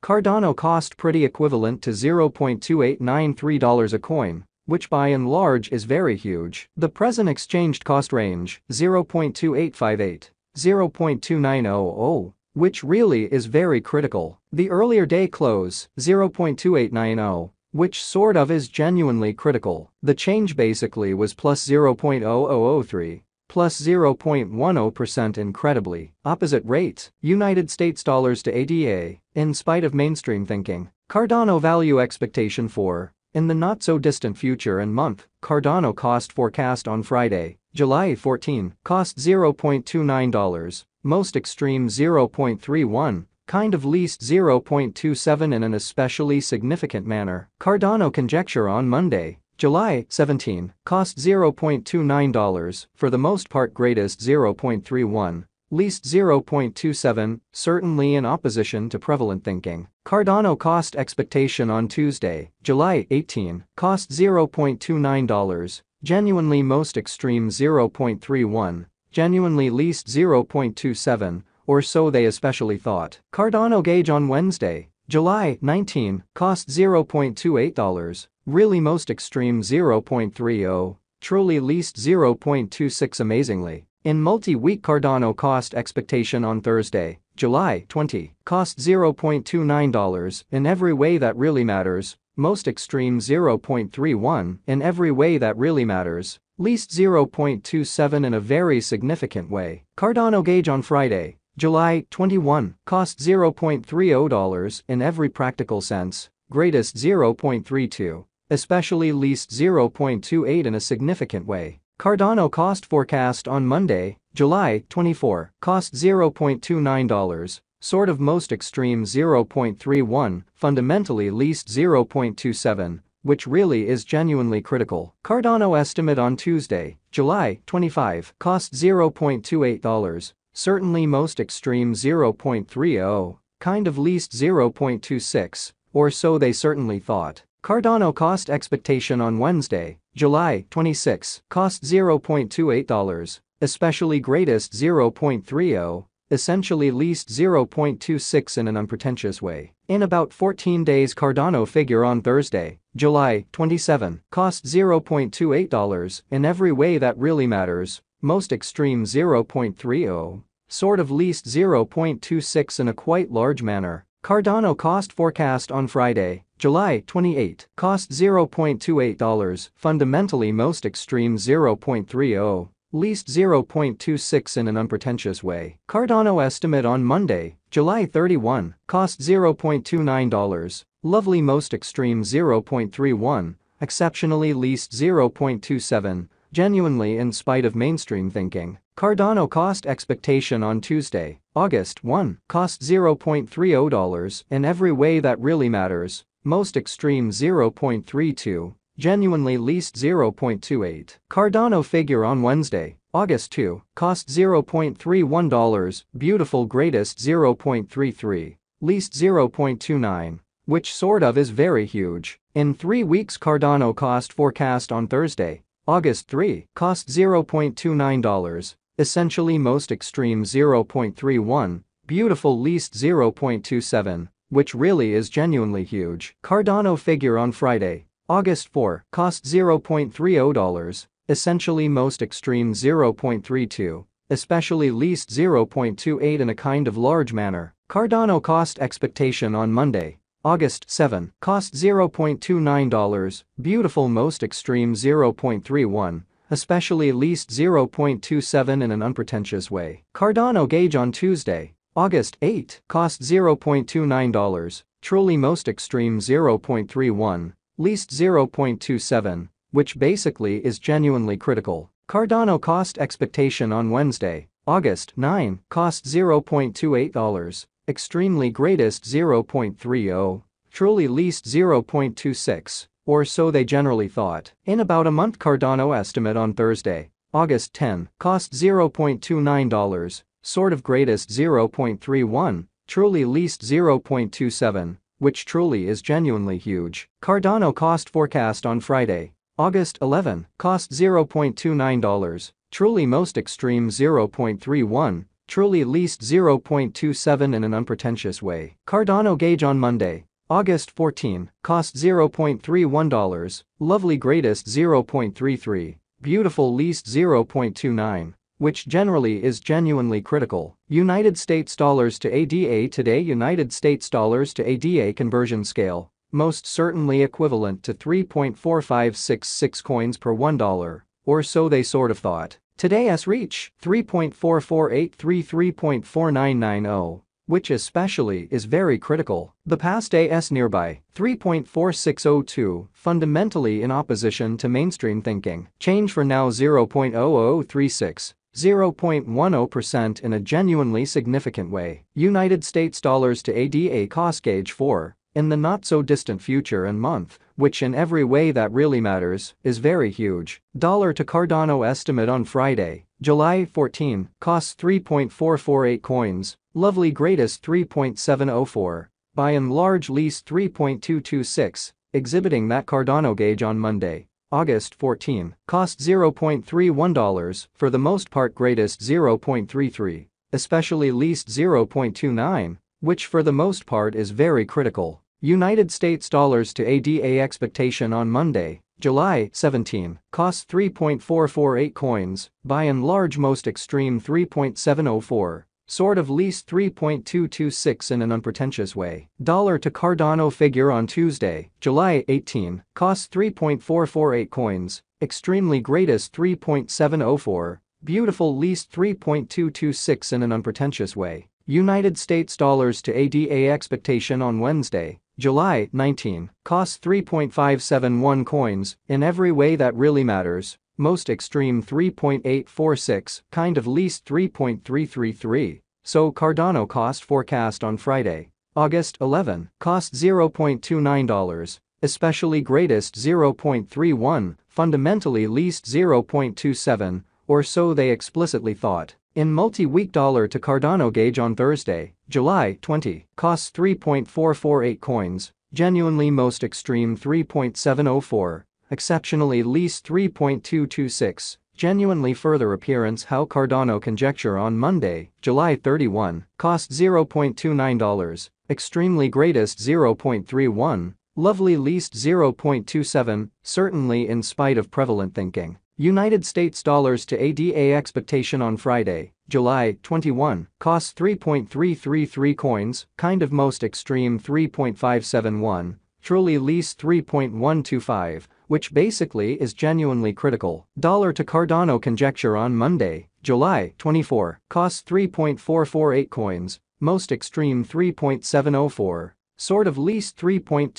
Cardano cost pretty equivalent to $0.2893 a coin, which by and large is very huge. The present exchanged cost range, 0.2858, 0.2900, which really is very critical. The earlier day close, 0.2890, which sort of is genuinely critical. The change basically was plus 0.0003, plus 0.10% incredibly. Opposite rates, United States dollars to ADA, in spite of mainstream thinking. Cardano value expectation for, in the not-so-distant future and month, Cardano cost forecast on Friday, July 14, cost $0.29, most extreme 0.31, kind of least 0.27 in an especially significant manner. Cardano conjecture on Monday, July 17, cost $0.29, for the most part greatest 0.31, least 0.27, certainly in opposition to prevalent thinking. Cardano cost expectation on Tuesday, July 18, cost $0.29, genuinely most extreme 0.31, genuinely least 0.27, or so they especially thought. Cardano gauge on Wednesday, July 19, cost $0.28, really most extreme 0.30, truly least 0.26 amazingly. In multi-week Cardano cost expectation on Thursday, July 20, cost $0.29 in every way that really matters, most extreme 0.31 in every way that really matters, least 0.27 in a very significant way. Cardano gauge on Friday, July 21, cost $0.30 in every practical sense, greatest 0.32, especially least 0.28 in a significant way. Cardano cost forecast on Monday, July 24, cost $0.29, sort of most extreme 0.31, fundamentally least 0.27, which really is genuinely critical. Cardano estimate on Tuesday, July 25, cost $0.28, certainly most extreme 0.30, kind of least 0.26, or so they certainly thought. Cardano cost expectation on Wednesday, July 26, cost $0.28, especially greatest 0.30, essentially least 0.26 in an unpretentious way. In about 14 days Cardano figure on Thursday, July 27, cost $0.28 in every way that really matters, most extreme 0.30, sort of least 0.26 in a quite large manner. Cardano cost forecast on Friday, July 28, cost $0.28, fundamentally most extreme 0.30, least 0.26 in an unpretentious way. Cardano estimate on Monday, July 31, cost $0.29, lovely most extreme 0.31, exceptionally least 0.27, genuinely in spite of mainstream thinking. Cardano cost expectation on Tuesday, August 1, cost $0.30 in every way that really matters, most extreme 0.32, genuinely least 0.28. Cardano figure on Wednesday, August 2, cost $0.31, beautiful greatest 0.33, least 0.29, which sort of is very huge. In 3 weeks Cardano cost forecast on Thursday, August 3, cost $0.29, essentially most extreme 0.31, beautiful least 0.27, which really is genuinely huge. Cardano figure on Friday, August 4, cost $0.30, essentially most extreme 0.32, especially least 0.28 in a kind of large manner. Cardano cost expectation on Monday, August 7, cost $0.29, beautiful most extreme 0.31, especially least 0.27 in an unpretentious way. Cardano gauge on Tuesday, August 8, cost $0.29, truly most extreme 0.31, least 0.27, which basically is genuinely critical. Cardano cost expectation on Wednesday, August 9, cost $0.28, extremely greatest 0.30, truly least 0.26, or so they generally thought. In about a month Cardano estimate on Thursday, August 10, cost $0.29, sort of greatest 0.31, truly least 0.27, which truly is genuinely huge. Cardano cost forecast on Friday, August 11, cost $0.29, truly most extreme 0.31, truly least 0.27 in an unpretentious way. Cardano gauge on Monday, August 14, cost $0.31, lovely greatest 0.33, beautiful least 0.29, which generally is genuinely critical. United States dollars to ADA today. United States dollars to ADA conversion scale, most certainly equivalent to 3.4566 coins per $1, or so they sort of thought. Today's reach, 3.4483 3.4990, which especially is very critical. The past day's nearby, 3.4602, fundamentally in opposition to mainstream thinking. Change for now 0.0036. 0.10% in a genuinely significant way. United States dollars to ADA cost gauge 4, in the not-so-distant future and month, which in every way that really matters, is very huge. Dollar to Cardano estimate on Friday, July 14, costs 3.448 coins, lovely greatest 3.704, by and large least 3.226, exhibiting that Cardano gauge on Monday, August 14, cost $0.31, for the most part greatest 0.33, especially least 0.29, which for the most part is very critical. United States dollars to ADA expectation on Monday, July 17, cost 3.448 coins, by and large most extreme 3.704, sort of least 3.226 in an unpretentious way. Dollar to Cardano figure on Tuesday, July 18, cost 3.448 coins, extremely greatest 3.704, beautiful least 3.226 in an unpretentious way. United States dollars to ADA expectation on Wednesday, July 19, costs 3.571 coins, in every way that really matters, most extreme 3.846, kind of least 3.333, so Cardano cost forecast on Friday, August 11, cost $0.29, especially greatest 0.31, fundamentally least 0.27, or so they explicitly thought. In multi-week dollar to Cardano gauge on Thursday, July 20, costs 3.448 coins, genuinely most extreme 3.704, exceptionally least 3.226, genuinely further appearance how Cardano conjecture on Monday, July 31, costs $0.29, extremely greatest 0.31, lovely least 0.27, certainly in spite of prevalent thinking. United States dollars to ADA expectation on Friday, July 21, costs 3.333 coins, kind of most extreme 3.571, truly least 3.125, which basically is genuinely critical. Dollar to Cardano conjecture on Monday, July 24, costs 3.448 coins, most extreme 3.704, sort of least 3.2